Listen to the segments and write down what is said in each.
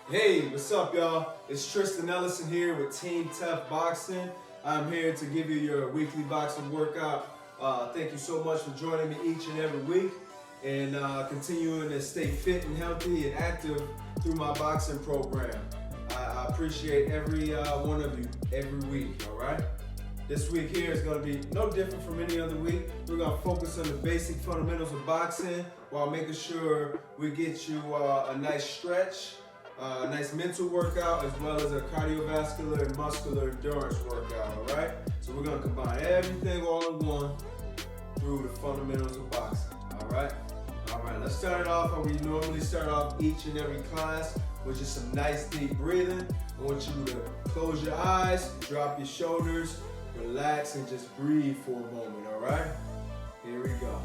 Hey, what's up, y'all? It's Tristan Ellison here with Team Tough Boxing. I'm here to give you your weekly boxing workout. Thank you so much for joining me each and every week and continuing to stay fit and healthy and active through my boxing program. I appreciate every one of you every week, all right? This week here is going to be no different from any other week. We're going to focus on the basic fundamentals of boxing while making sure we get you a nice stretch, a nice mental workout, as well as a cardiovascular and muscular endurance workout, all right? So we're going to combine everything all in one through the fundamentals of boxing, all right? All right, let's start it off how we normally start off each and every class, which is some nice deep breathing. I want you to close your eyes, drop your shoulders, relax, and just breathe for a moment, all right? Here we go.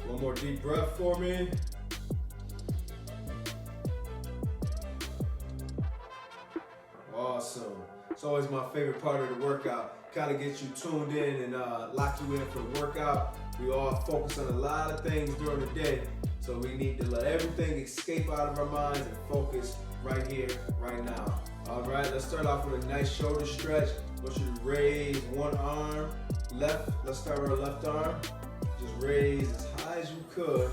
One more deep breath for me. Awesome. It's always my favorite part of the workout. Kind of get you tuned in and lock you in for the workout. We all focus on a lot of things during the day, so we need to let everything escape out of our minds and focus right here, right now. All right, let's start off with a nice shoulder stretch. I want you to raise one arm, left. Let's start with our left arm. Just raise as high as you could.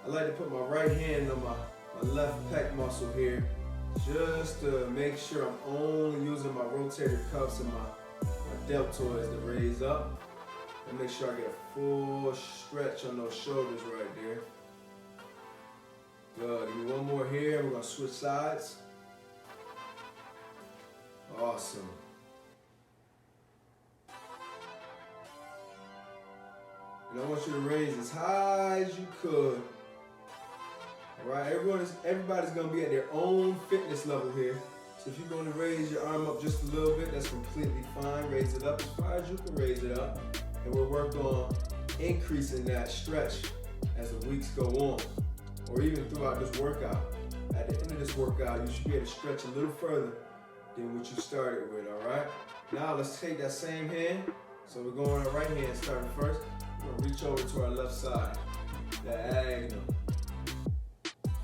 I like to put my right hand on my left pec muscle here, just to make sure I'm only using my rotator cuffs and my deltoids to raise up. And make sure I get a full stretch on those shoulders right there. Good, give me one more here. We're gonna switch sides. Awesome. And I want you to raise as high as you could. All right, everybody's gonna be at their own fitness level here. So if you're gonna raise your arm up just a little bit, that's completely fine. Raise it up as far as you can raise it up. And we'll work on increasing that stretch as the weeks go on, or even throughout this workout. At the end of this workout, you should be able to stretch a little further than what you started with, all right? Now let's take that same hand. So we're going on our right hand starting first. We're gonna reach over to our left side, diagonal.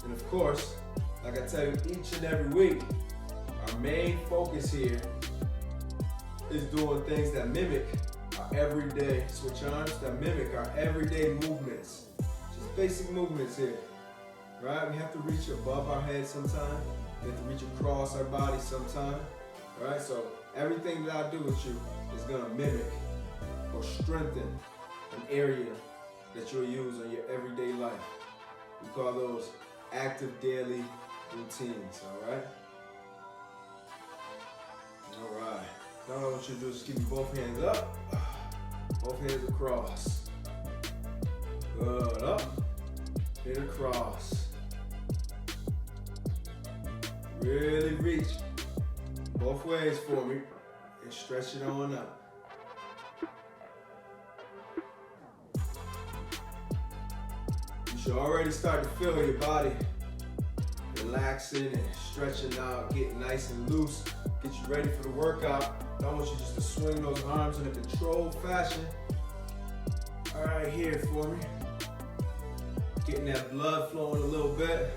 And of course, like I tell you each and every week, our main focus here is doing things that mimic our everyday switch arms, that mimic our everyday movements. Just basic movements here, right? We have to reach above our head sometime. We have to reach across our body sometime, right? So everything that I do with you is gonna mimic or strengthen an area that you'll use in your everyday life. We call those active daily routines, all right? All right. Now what I want you to do is keep both hands up, both hands across. Good, up, and across. Really reach both ways for me and stretch it on up. You should already start to feel your body relaxing and stretching out, getting nice and loose, get you ready for the workout. I want you just to swing those arms in a controlled fashion. All right, here for me. Getting that blood flowing a little bit.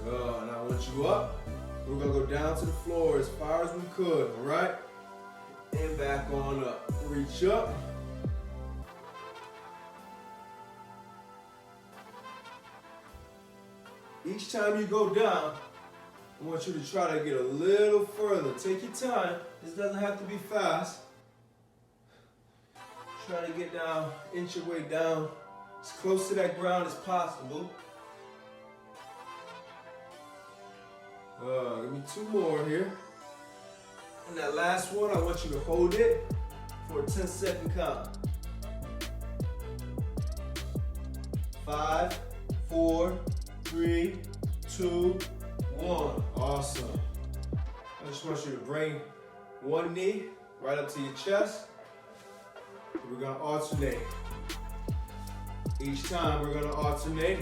Good, now I want you up. We're gonna go down to the floor as far as we could, all right? And back on up. Reach up. Each time you go down, I want you to try to get a little further. Take your time. This doesn't have to be fast. Try to get down, inch your way down as close to that ground as possible. Give me two more here. And that last one, I want you to hold it for a 10-second count. 5, 4, 3, 2, 1. Awesome. I just want you to bring one knee right up to your chest. We're gonna alternate. Each time we're gonna alternate.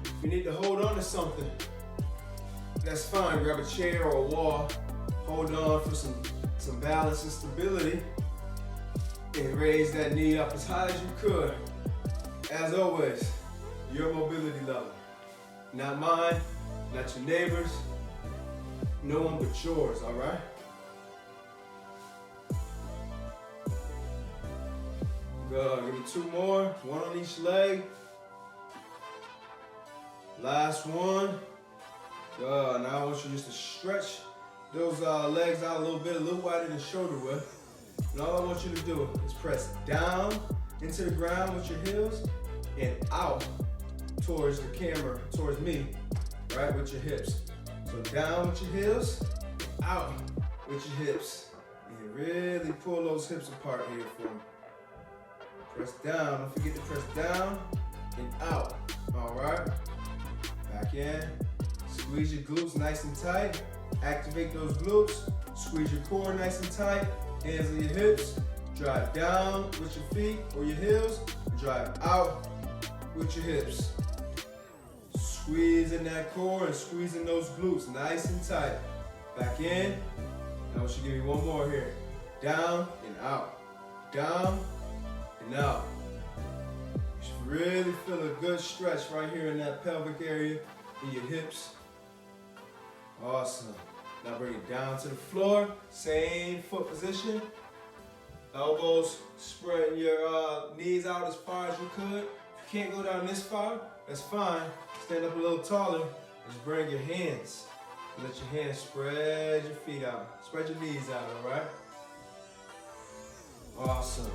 If you need to hold on to something, that's fine. Grab a chair or a wall. Hold on for some balance and stability. And raise that knee up as high as you could. As always, your mobility level. Not mine, not your neighbors, no one but yours, all right? Good, give me two more, one on each leg. Last one. Good, now I want you just to stretch those legs out a little bit, a little wider than shoulder width. And all I want you to do is press down into the ground with your heels and out towards the camera, towards me, right, with your hips. So down with your heels, out with your hips. And really pull those hips apart here for me. Press down, don't forget to press down and out, all right? Back in, squeeze your glutes nice and tight. Activate those glutes, squeeze your core nice and tight. Hands on your hips, drive down with your feet or your heels, drive out with your hips. Squeezing that core and squeezing those glutes nice and tight. Back in. Now I want you to give me one more here. Down and out. Down and out. You should really feel a good stretch right here in that pelvic area, in your hips. Awesome. Now bring it down to the floor. Same foot position. Elbows spreading your knees out as far as you could. If you can't go down this far, that's fine. Stand up a little taller. Just bring your hands. Let your hands spread your feet out. Spread your knees out, all right? Awesome.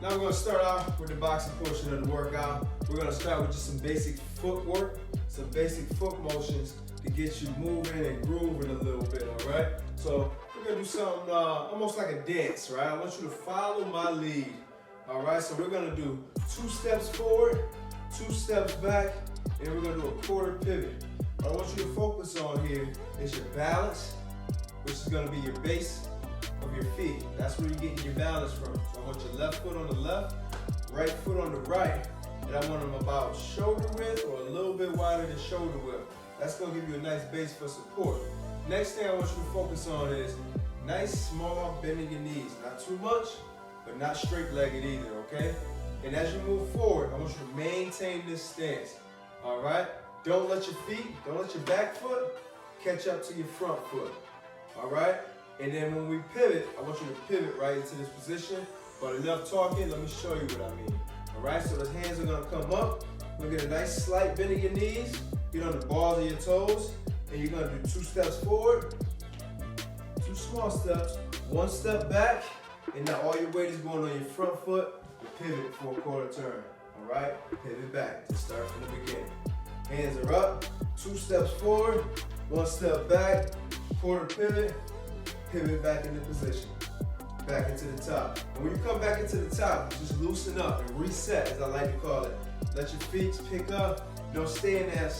Now we're gonna start off with the boxing portion of the workout. We're gonna start with just some basic footwork, some basic foot motions to get you moving and grooving a little bit, all right? So we're gonna do something almost like a dance, right? I want you to follow my lead, all right? So we're gonna do 2 steps forward, 2 steps back, and we're gonna do a quarter pivot. What I want you to focus on here is your balance, which is gonna be your base of your feet. That's where you're getting your balance from. So I want your left foot on the left, right foot on the right, and I want them about shoulder width or a little bit wider than shoulder width. That's gonna give you a nice base for support. Next thing I want you to focus on is nice, small bending your knees. Not too much, but not straight-legged either, okay? And as you move forward, I want you to maintain this stance, all right? Don't let your feet, don't let your back foot catch up to your front foot, all right? And then when we pivot, I want you to pivot right into this position. But enough talking, let me show you what I mean. All right, so the hands are gonna come up. You're gonna get a nice slight bend in your knees, get on the balls of your toes, and you're gonna do 2 steps forward, 2 small steps, 1 step back, and now all your weight is going on your front foot. You pivot for a quarter turn, all right? Pivot back to start from the beginning. Hands are up, 2 steps forward, 1 step back, quarter pivot, pivot back into position, back into the top. And when you come back into the top, just loosen up and reset, as I like to call it. Let your feet pick up. Don't stay in that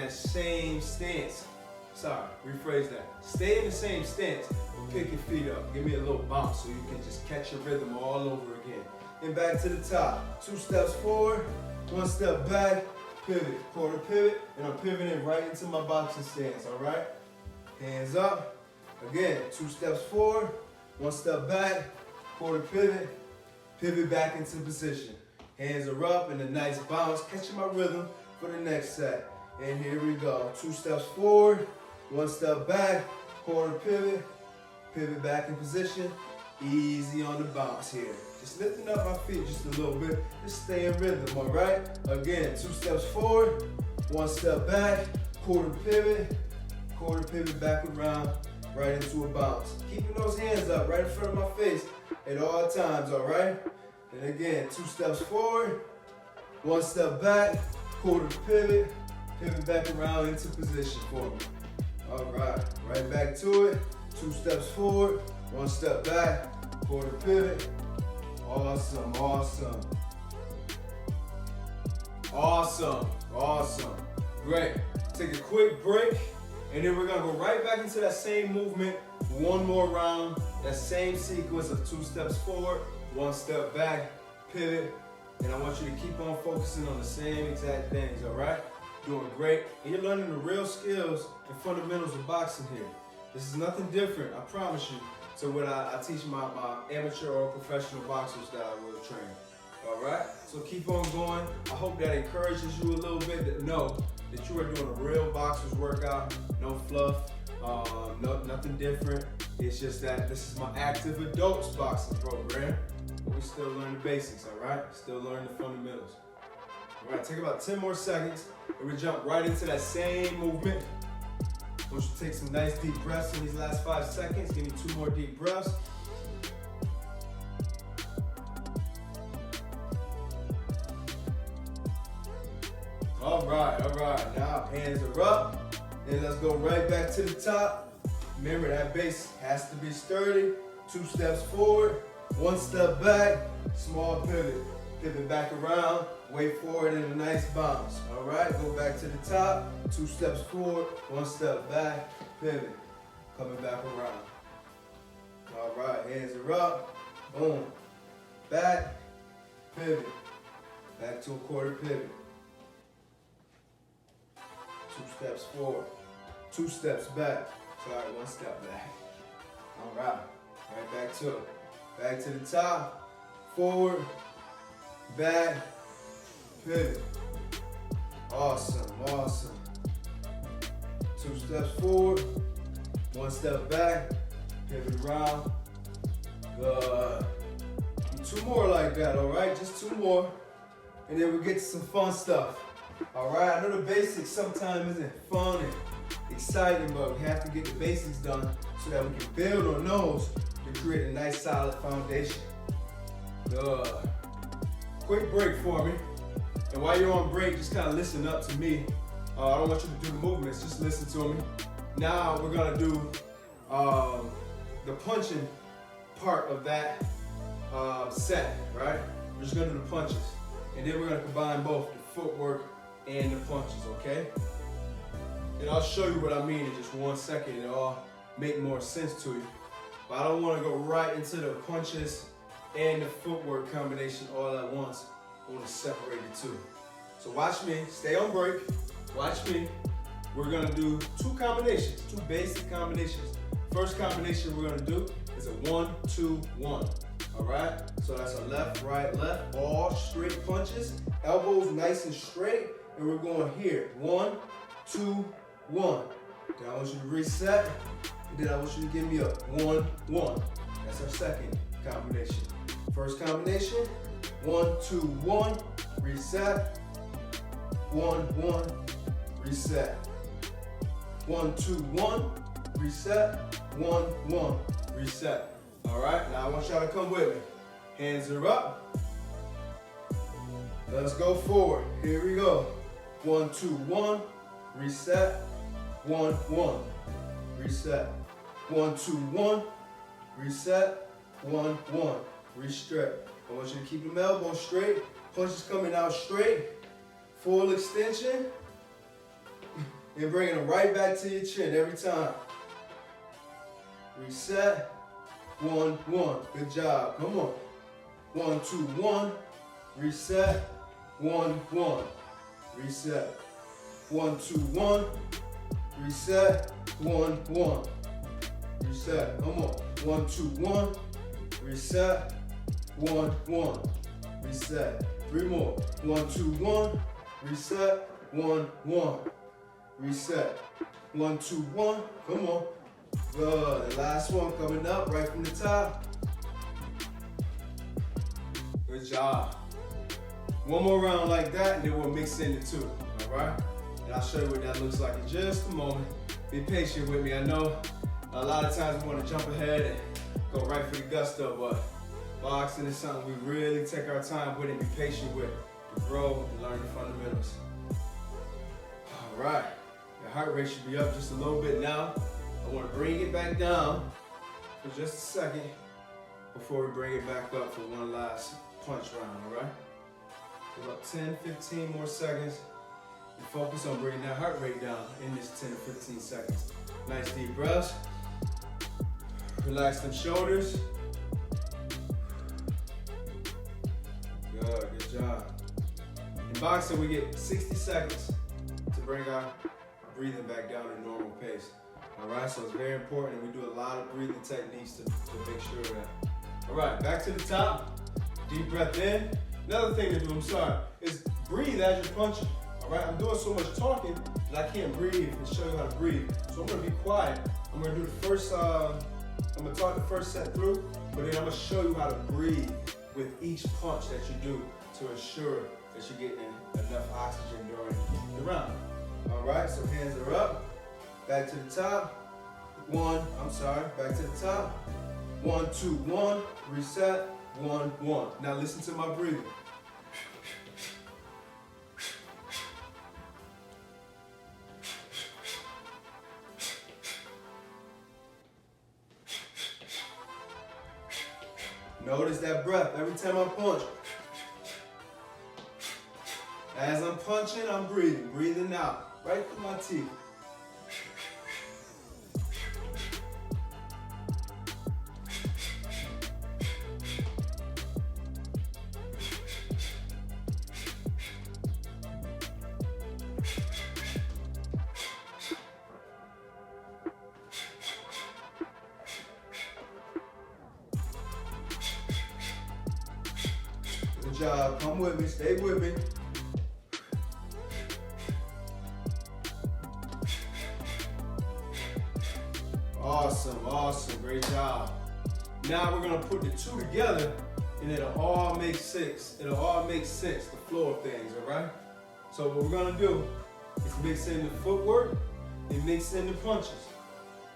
same stance. Sorry, rephrase that. Stay in the same stance, but pick your feet up. Give me a little bounce so you can just catch your rhythm all over again. And back to the top. 2 steps forward, 1 step back, pivot, quarter pivot, and I'm pivoting right into my boxing stance, all right? Hands up. Again, 2 steps forward, 1 step back, quarter pivot, pivot back into position. Hands are up and a nice bounce, catching my rhythm for the next set. And here we go. 2 steps forward, 1 step back, quarter pivot, pivot back in position. Easy on the bounce here. Just lifting up my feet just a little bit. Just stay in rhythm, all right? Again, 2 steps forward, 1 step back, quarter pivot back around, right into a bounce. Keeping those hands up right in front of my face at all times, all right? And again, 2 steps forward, 1 step back, quarter pivot back around into position for me. All right, right back to it. 2 steps forward, 1 step back, quarter pivot. Awesome, awesome. Awesome, awesome. Great. take a quick break, and then we're gonna go right back into that same movement, one more round, that same sequence of 2 steps forward, 1 step back, pivot, and I want you to keep on focusing on the same exact things, all right? Doing great, and you're learning the real skills and fundamentals of boxing here. This is nothing different, I promise you, to what I teach my amateur or professional boxers that I will train. All right, so keep on going. I hope that encourages you a little bit to know that you are doing a real boxer's workout, no fluff, nothing different. It's just that this is my active adults boxing program, but we still learn the basics, all right? Still learn the fundamentals. All right, take about 10 more seconds, and we jump right into that same movement. I want you to take some nice deep breaths in these last 5 seconds. Give me 2 more deep breaths. All right. Now hands are up. And let's go right back to the top. Remember that base has to be sturdy. 2 steps forward, 1 step back, small pivot. Pivot back around, weight forward in a nice bounce. All right, go back to the top, 2 steps forward, 1 step back, pivot. Coming back around. All right, hands are up, boom. Back, pivot. Back to a quarter pivot. 2 steps forward, 2 steps back. Sorry, 1 step back. All right, right back to it. Back to the top, forward, back, pivot. Awesome. 2 steps forward, 1 step back, pivot around. Good. 2 more like that, all right? Just 2 more. And then we get to some fun stuff. All right, I know the basics sometimes isn't fun and exciting, but we have to get the basics done so that we can build on those to create a nice solid foundation. Good. Quick break for me. And while you're on break, just kind of listen up to me. I don't want you to do the movements, just listen to me. Now we're gonna do the punching part of that set, right? We're just gonna do the punches. And then we're gonna combine both the footwork and the punches, okay? And I'll show you what I mean in just 1 second. It'll all make more sense to you. But I don't wanna go right into the punches and the footwork combination all at once. I wanna separate the 2. So watch me, stay on break, watch me. We're gonna do 2 combinations, 2 basic combinations. First combination we're gonna do is a 1-2-1. All right, so that's a left, right, left, all straight punches, elbows nice and straight, and we're going here, 1, 2, 1. Then I want you to reset, and then I want you to give me a 1, 1. That's our second combination. First combination, 1, 2, 1, reset, 1, 1, reset, 1, 2, 1, reset, 1, 1, reset. All right, now I want y'all to come with me. Hands are up. Let's go forward. Here we go. 1, 2, 1, reset, 1, 1, reset, 1, 2, 1, reset, 1, 1, restrict. I want you to keep them elbows straight, punches coming out straight, full extension, and bringing them right back to your chin every time. Reset, 1, 1, good job, come on. 1, 2, 1, reset, 1, 1, reset. 1, 2, 1, reset, 1, 1, reset, come on. 1, 2, 1, reset, 1, 1, reset. 3 more. 1, 2, 1, reset, 1, 1, reset. 1, 2, 1, come on. Good. Last one coming up right from the top. Good job. One more round like that, and then we'll mix in the 2. All right? And I'll show you what that looks like in just a moment. Be patient with me. I know a lot of times we want to jump ahead and go right for the gusto, but boxing is something we really take our time with and be patient with to grow and learn the fundamentals. All right. Your heart rate should be up just a little bit now. I want to bring it back down for just a second before we bring it back up for one last punch round, all right? About 10, 15 more seconds, and focus on bringing that heart rate down in this 10 to 15 seconds. Nice deep breaths. Relax them shoulders. Good job. In boxing, we get 60 seconds to bring our breathing back down to normal pace. All right, so it's very important, and we do a lot of breathing techniques to make sure of that. All right, back to the top. Deep breath in. Another thing to do, is breathe as you're punching. All right, I'm doing so much talking that I can't breathe and show you how to breathe. So I'm gonna be quiet. I'm gonna do the first, I'm gonna talk the first set through, but then I'm gonna show you how to breathe with each punch that you do to ensure that you're getting enough oxygen during the round. All right, so hands are up. Back to the top. Back to the top. 1, 2, 1. Reset. 1, 1. Now listen to my breathing. Notice that breath every time I punch. As I'm punching, I'm breathing out right through my teeth. Good job. Come with me. Stay with me. Awesome. Great job. Now we're going to put the two together, and it'll all make sense. It'll all make sense, the flow of things, all right? So what we're going to do is mix in the footwork and mix in the punches,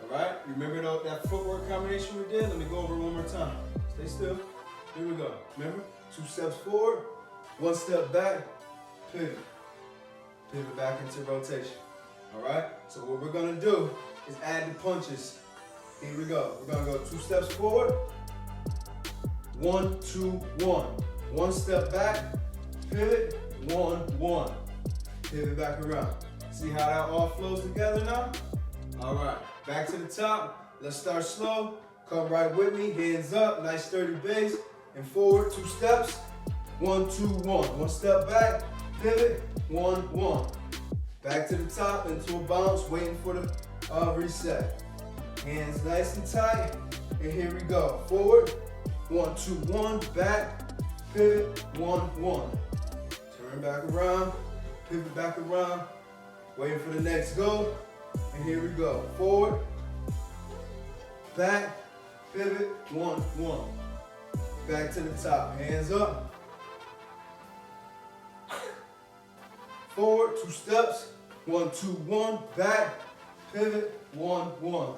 all right? You remember that footwork combination we did? Let me go over it one more time. Stay still. Here we go. Remember? 2 steps forward, 1 step back, pivot. Pivot back into rotation, all right? So what we're going to do is add the punches. Here we go. We're going to go 2 steps forward, 1, 2, 1. 1 step back, pivot, 1, 1. Pivot back around. See how that all flows together now? All right, back to the top. Let's start slow. Come right with me, hands up, nice sturdy base. And forward, 2 steps, 1, 2, 1. 1 step back, pivot, 1, 1. Back to the top, into a bounce, waiting for the reset. Hands nice and tight, and here we go. Forward, 1, 2, 1, back, pivot, 1, 1. Turn back around, pivot back around, waiting for the next go, and here we go. Forward, back, pivot, 1, 1. Back to the top, hands up. Forward, 2 steps, 1, 2, 1, back, pivot, 1, 1.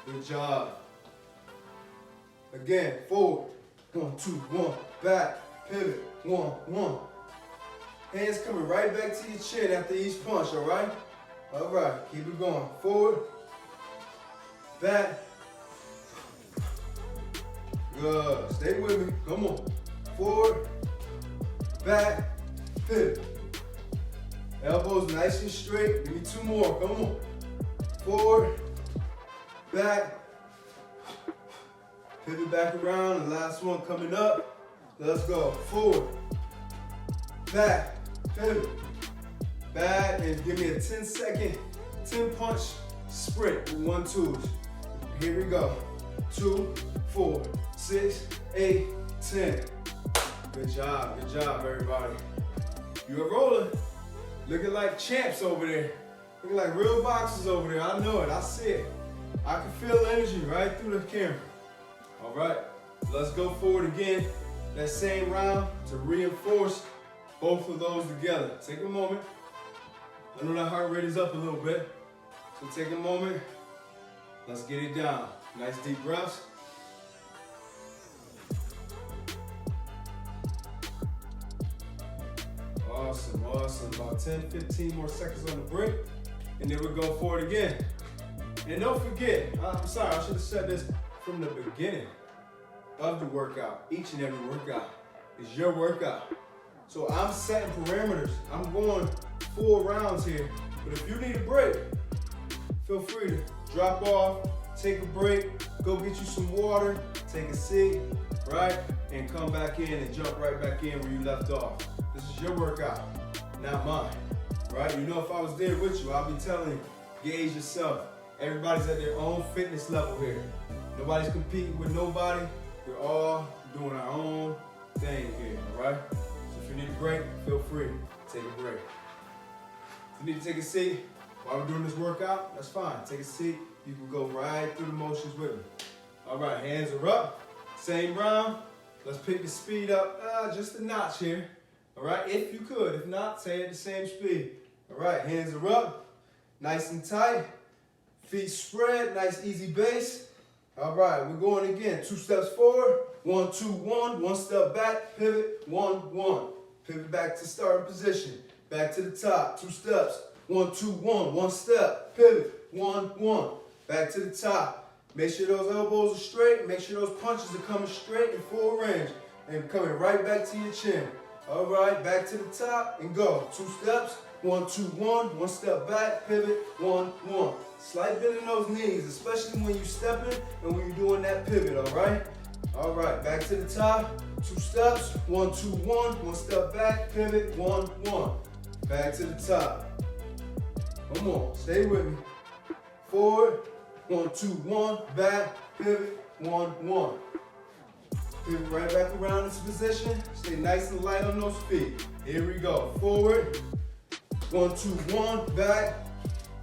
Good job. Again, forward, 1, 2, 1, back, pivot, 1, 1. Hands coming right back to your chin after each punch, all right? All right, keep it going. Forward, back. Good, stay with me, come on. Forward, back, pivot. Elbows nice and straight, give me 2 more, come on. Forward, back, pivot back around, the last one coming up. Let's go, forward, back, pivot, back, and give me a 10-second, 10-punch sprint with 1, 2s. Here we go, 2, 4, 6, 8, 10. Good job, everybody. You're rolling, looking like champs over there. Looking like real boxers over there. I know it, I see it. I can feel energy right through the camera. All right, let's go forward again. That same round to reinforce both of those together. Take a moment. I know that heart rate is up a little bit. So take a moment. Let's get it down. Nice deep breaths. Awesome. About 10, 15 more seconds on the break. And then we'll go forward again. And don't forget, I'm sorry, I should have said this from the beginning of the workout. Each and every workout is your workout. So I'm setting parameters. I'm going 4 rounds here, but if you need a break, feel free to drop off, take a break, go get you some water, take a seat, right? And come back in and jump right back in where you left off. This is your workout, not mine, right? You know, if I was there with you, I'll be telling you, gauge yourself. Everybody's at their own fitness level here. Nobody's competing with nobody. We're all doing our own thing here, all right? So if you need a break, feel free, take a break. If you need to take a seat while we're doing this workout, that's fine. Take a seat. You can go right through the motions with me. All right, hands are up. Same round. Let's pick the speed up just a notch here. All right, if you could. If not, stay at the same speed. All right, hands are up. Nice and tight. Feet spread. Nice, easy base. All right, we're going again. 2 steps forward. 1, 2, 1. 1 step back. Pivot. 1, 1. Pivot back to starting position. Back to the top. 2 steps. 1, 2, 1. 1 step. Pivot. 1, 1. Back to the top. Make sure those elbows are straight. Make sure those punches are coming straight in full range and coming right back to your chin. All right, back to the top and go. 2 steps. 1, 2, 1. 1 step back. Pivot. 1, 1. Slight bend in those knees, especially when you're stepping and when you're doing that pivot. All right. All right, back to the top. 2 steps. 1, 2, 1. 1 step back. Pivot. 1, 1. Back to the top. Come on, stay with me. Forward. 1, 2, 1, back, pivot, 1, 1. Pivot right back around this position. Stay nice and light on those feet. Here we go. Forward. 1, 2, 1, back,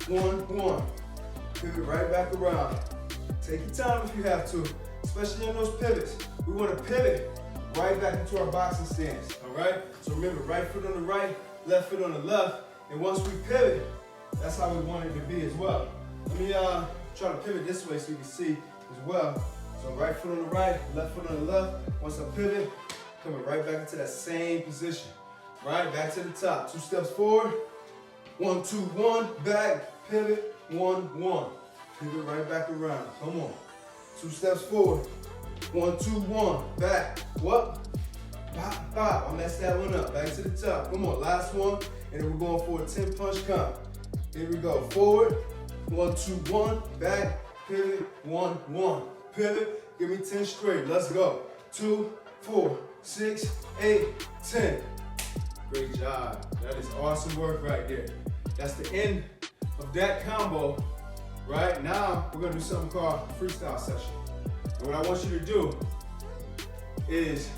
1, 1. Pivot right back around. Take your time if you have to, especially on those pivots. We want to pivot right back into our boxing stance, all right? So remember, right foot on the right, left foot on the left. And once we pivot, that's how we want it to be as well. Let me try to pivot this way so you can see as well. So right foot on the right, left foot on the left. Once I pivot, coming right back into that same position. Right, back to the top. 2 steps forward. 1, 2, 1, back, pivot, 1, 1. Pivot right back around. Come on. 2 steps forward. 1, 2, 1, back. What? Bop, bop. I messed that one up. Back to the top. Come on, last one. And then we're going for a 10-punch count. Here we go. Forward. 1, 2, 1, back, pivot, 1, 1. Pivot, give me 10 straight. Let's go. 2, 4, 6, 8, 10. Great job. That is awesome work right there. That's the end of that combo. Right now, we're gonna do something called freestyle session. And what I want you to do is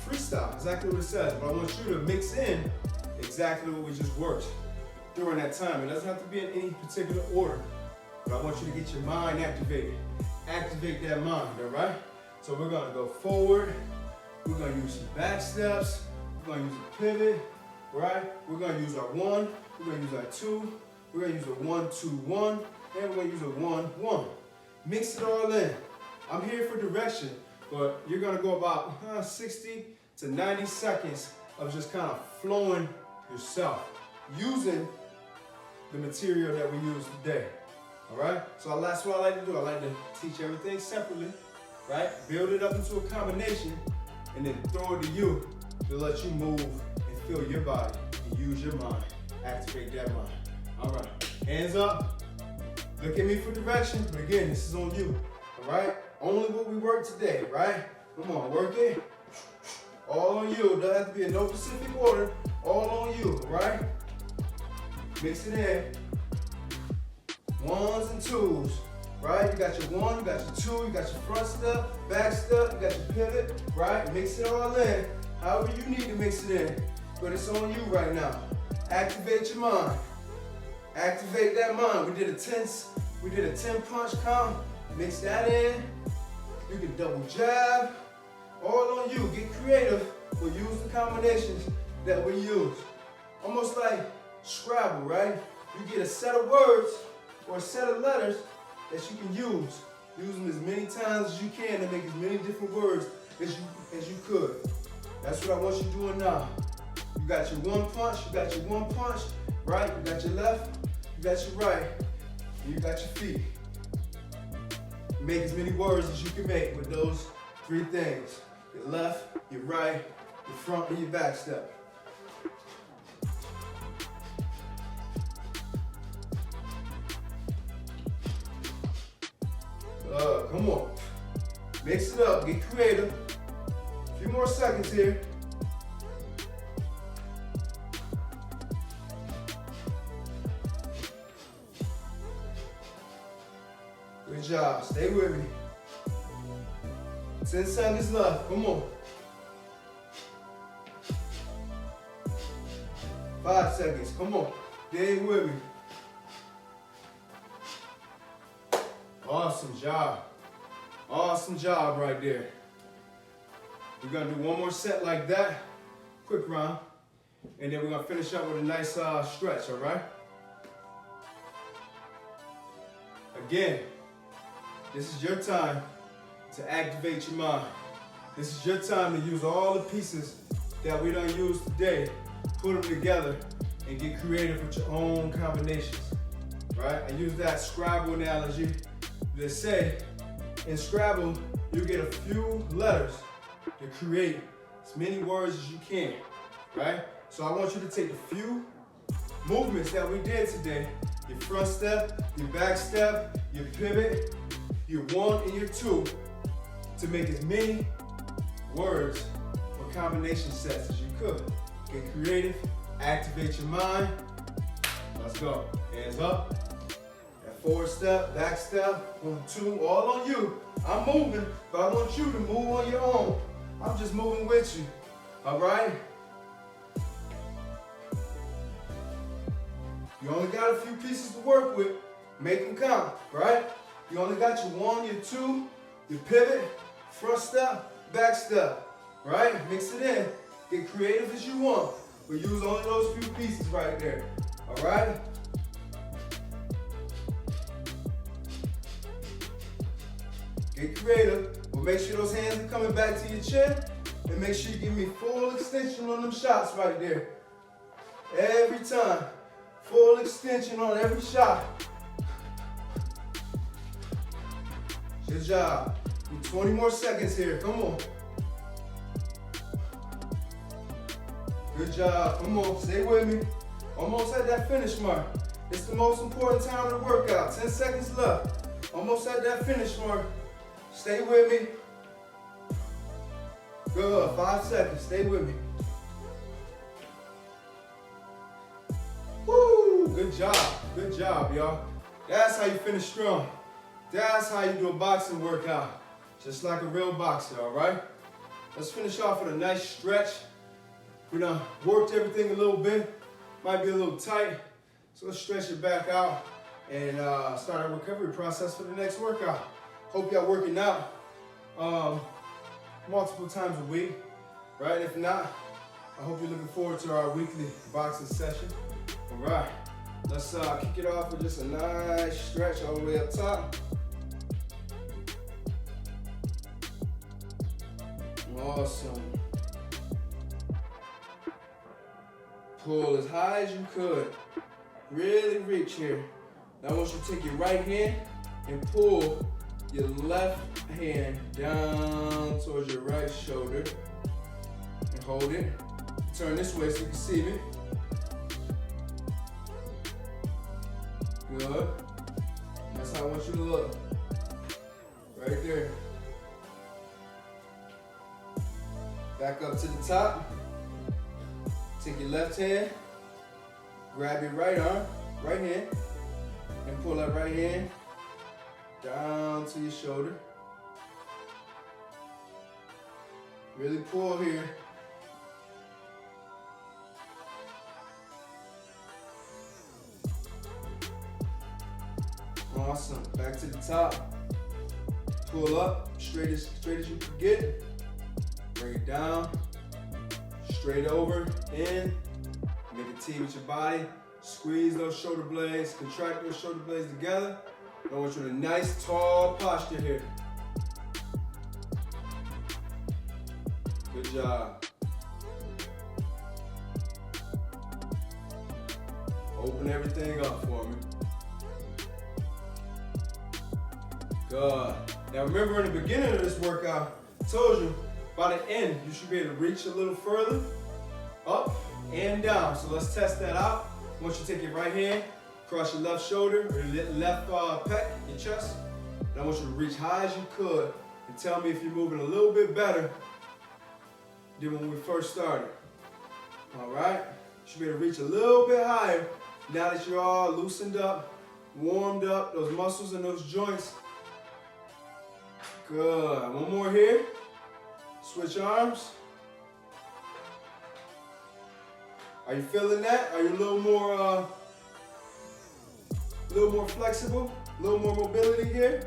freestyle, exactly what it says. But I want you to mix in exactly what we just worked during that time. It doesn't have to be in any particular order. But I want you to get your mind activated. Activate that mind, all right? So we're gonna go forward. We're gonna use some back steps. We're gonna use a pivot, right? We're gonna use our 1. We're gonna use our 2. We're gonna use a 1, 2, 1. And we're gonna use a 1, 1. Mix it all in. I'm here for direction, but you're gonna go about 60 to 90 seconds of just kind of flowing yourself, using the material that we use today. All right, so that's what I like to do. I like to teach everything separately, right? Build it up into a combination, and then throw it to you to let you move and feel your body and use your mind. Activate that mind. All right, hands up. Look at me for direction, but again, this is on you. All right, only what we work today, right? Come on, work it. All on you. Doesn't have to be in no specific order. All on you, all right? Mix it in. 1s and 2s, right? You got your 1, you got your 2, you got your front step, back step, you got your pivot, right? Mix it all in, however you need to mix it in, but it's on you right now. Activate your mind. Activate that mind. We did a 10-punch count. Mix that in. You can double jab. All on you. Get creative. We'll use the combinations that we use. Almost like Scrabble, right? You get a set of words or a set of letters that you can use. Use them as many times as you can to make as many different words as you could. That's what I want you doing now. You got your 1 punch, you got your 1 punch, right? You got your left, you got your right, and you got your feet. Make as many words as you can make with those 3 things. Your left, your right, your front, and your back step. Come on. Mix it up, get creative. A few more seconds here. Good job, stay with me. 10 seconds left, come on. 5 seconds, come on. Stay with me. Awesome job. Awesome job right there. We're gonna do one more set like that, quick round, and then we're gonna finish up with a nice stretch, all right? Again, this is your time to activate your mind. This is your time to use all the pieces that we done used today, put them together, and get creative with your own combinations, right? I use that Scrabble analogy. They say in Scrabble, you get a few letters to create as many words as you can, right? So I want you to take a few movements that we did today, your front step, your back step, your pivot, your 1 and your 2, to make as many words or combination sets as you could. Get creative, activate your mind. Let's go. Hands up. That forward step, back step, 1, 2, all on you. I'm moving, but I want you to move on your own. I'm just moving with you, all right? You only got a few pieces to work with. Make them count, right? You only got your 1, your 2, your pivot, front step, back step, right? Mix it in. Get creative as you want, but use only those few pieces right there, all right? Get creative, but make sure those hands are coming back to your chin, and make sure you give me full extension on them shots right there. Every time, full extension on every shot. Good job. 20 more seconds here, come on. Good job, come on, stay with me. Almost at that finish mark. It's the most important time of the workout, 10 seconds left. Almost at that finish mark. Stay with me. Good, 5 seconds, stay with me. Woo, good job, y'all. That's how you finish strong. That's how you do a boxing workout. Just like a real boxer, all right? Let's finish off with a nice stretch. We done worked everything a little bit. Might be a little tight. So let's stretch it back out and start our recovery process for the next workout. Hope y'all working out multiple times a week, right? If not, I hope you're looking forward to our weekly boxing session. All right, let's kick it off with just a nice stretch all the way up top. Awesome. Pull as high as you could. Really reach here. Now I want you to take your right hand and pull your left hand down towards your right shoulder and hold it. Turn this way so you can see me. Good. That's how I want you to look. Right there. Back up to the top. Take your left hand, grab your right arm, right hand, and pull that right hand down to your shoulder. Really pull here. Awesome. Back to the top. Pull up, straight as you can get. Bring it down. Straight over, in. Make a T with your body. Squeeze those shoulder blades. Contract those shoulder blades together. I want you in a nice tall posture here. Good job. Open everything up for me. Good. Now remember in the beginning of this workout, I told you by the end you should be able to reach a little further, up and down. So let's test that out. I want you to take your right hand, cross your left shoulder, or your left pec, your chest, And I want you to reach high as you could and tell me if you're moving a little bit better than when we first started. All right? You should be able to reach a little bit higher now that you're all loosened up, warmed up, those muscles and those joints. Good. One more here. Switch arms. Are you feeling that? Are you a little more flexible? A little more mobility here?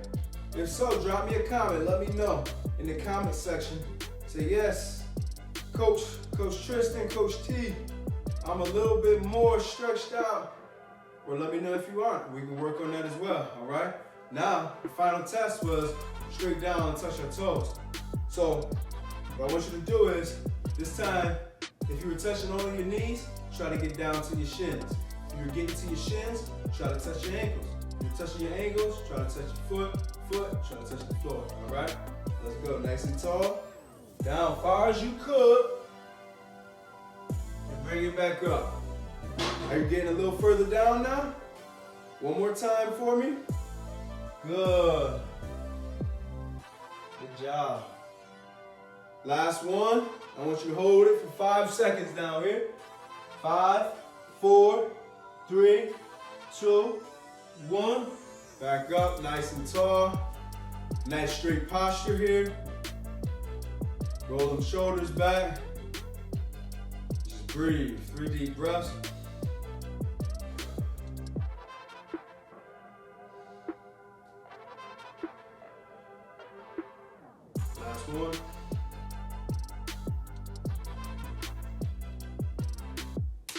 If so, drop me a comment. Let me know in the comment section. Say, yes, Coach Tristan, Coach T, I'm a little bit more stretched out. Or let me know if you aren't. We can work on that as well, all right? Now, the final test was straight down and touch your toes. So, what I want you to do is, this time, if you were touching only your knees, try to get down to your shins. If you were getting to your shins, try to touch your ankles. If you're touching your ankles, try to touch your foot, try to touch the floor, all right? Let's go, nice and tall. Down far as you could, and bring it back up. Are you getting a little further down now? One more time for me. Good. Good job. Last one. I want you to hold it for 5 seconds down here. 5, 4, 3, 2, 1. Back up, nice and tall. Nice straight posture here. Roll them shoulders back. Just breathe. 3 deep breaths. Last one.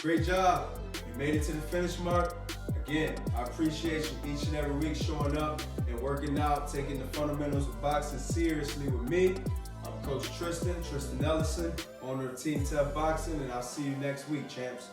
Great job. You made it to the finish mark. Again, I appreciate you each and every week showing up and working out, taking the fundamentals of boxing seriously with me. I'm Coach Tristan Ellison, owner of Team Tough Boxing, and I'll see you next week, champs.